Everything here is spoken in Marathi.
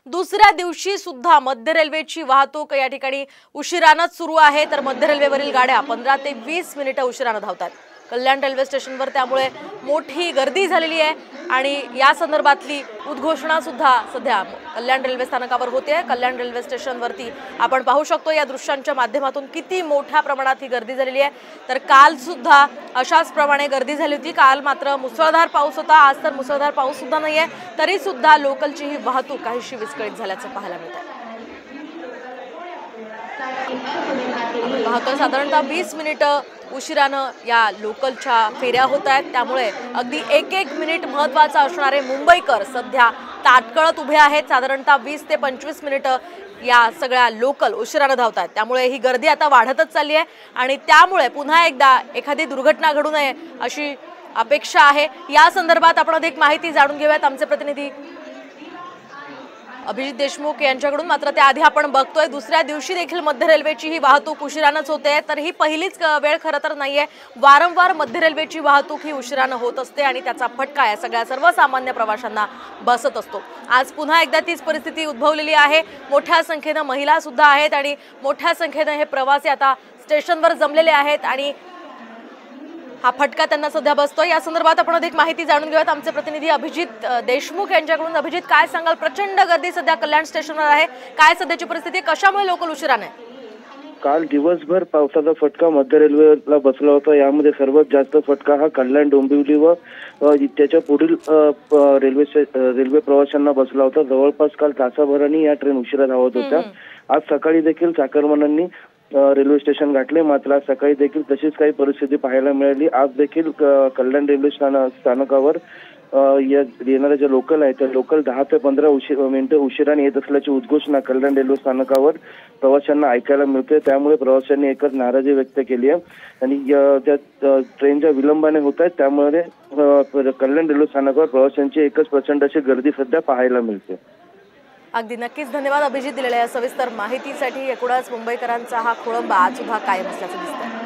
दुसऱ्या दिवशी सुद्धा मध्य रेल्वेची वाहतूक या ठिकाणी उशिरानच सुरू आहे, तर मध्य रेल्वेवरील गाड्या 15 ते 20 मिनिटं उशिराने धावतात कल्याण रेल्वे स्टेशनवर। त्यामुळे मोठी गर्दी झालेली आहे आणि या संदर्भातली उद्घोषणा सुद्धा सध्या कल्याण रेल्वे स्थानकावर होते। कल्याण रेल्वे स्टेशनवरती आपण पाहू शकतो या दृश्यांच्या माध्यमातून किती मोठ्या प्रमाणात ही गर्दी झालेली आहे। तर काल सुद्धा अशाच प्रमाणे गर्दी झाली होती। काल मात्र मुसळधार पाऊस होता, आज तर मुसळधार पाऊस सुद्धा नाहीये, तरी सुद्धा लोकलची ही वाहतूक काहीशी विस्कळीत झाल्याचं पाहायला मिळतंय। वाहतूक साधारणतः 20 मिनिटं उशिरानं या लोकलच्या फेऱ्या होत आहेत, त्यामुळे अगदी एक एक मिनिट महत्त्वाचा असणारे मुंबईकर सध्या ताटकळत उभे आहेत। साधारणतः 20 ते 25 मिनिटं या सगळ्या लोकल उशिरानं धावत आहेत, त्यामुळे ही गर्दी आता वाढतच चालली आहे आणि त्यामुळे पुन्हा एकदा एखादी दुर्घटना घडू नये अशी अपेक्षा आहे। या संदर्भात आपण अधिक माहिती जाणून घेऊयात आमचे प्रतिनिधी अभिजित देशमुख यांच्याकडून। मात्र त्याआधी आपण बघतोय दुसऱ्या दिवशी देखील मध्य रेल्वेची ही वाहतूक उशिरानच होते, तर ही पहिलीच वेळ खरं तर नाहीये। वारंवार मध्य रेल्वेची वाहतूक ही उशिरानं होत असते आणि त्याचा फटका या सगळ्या सर्वसामान्य प्रवाशांना बसत असतो। आज पुन्हा एकदा तीच परिस्थिती उद्भवलेली आहे। मोठ्या संख्येने महिला सुद्धा आहेत आणि मोठ्या संख्येने हे प्रवासी आता स्टेशनवर जमलेले आहेत आणि हा फटका त्यांना सध्या बसतोय। या संदर्भात आपण अधिक माहिती जाणून घेऊयात आमचे प्रतिनिधी अभिजित देशमुख यांच्याकडून। अभिजित, काय सांगाल? प्रचंड गर्दी सध्या कल्याण स्टेशनवर आहे, काय सध्याची परिस्थिती, कशामुळे लोकल उशिराने? काल दिवसभर पावसाचा फटका मध्य रेल्वेला बसला होता। यामध्ये सर्वात जास्त फटका हा कल्याण डोंबिवली व त्याच्या पुढील रेल्वे प्रवाशांना बसला होता। जवळपास काल तासाभराने या ट्रेन उशिरा धावत होत्या। आज सकाळी देखील चाकरमान्यांनी रेल्वे स्टेशन गाठले, मात्र आज सकाळी देखील तशीच काही परिस्थिती पाहायला मिळाली। आज देखील कल्याण रेल्वे स्थानकावर येणाऱ्या ज्या लोकल आहेत त्या लोकल 10 ते 15 मिनिटं उशिराने येत असल्याची उद्घोषणा कल्याण रेल्वे स्थानकावर प्रवाशांना ऐकायला मिळते। त्यामुळे प्रवाशांनी एकच नाराजी व्यक्त केली आहे आणि त्या ट्रेनच्या विलंबाने होत आहेत, त्यामुळे कल्याण रेल्वे स्थानकावर प्रवाशांची एकच प्रचंड अशी गर्दी सध्या पाहायला मिळते। अगदी नक्कीच धन्यवाद अभिजित दिलेल्या या सविस्तर माहितीसाठी। एकूणच मुंबईकरांचा हा खोळंबा आज सुद्धा कायम असल्याचं दिसतंय।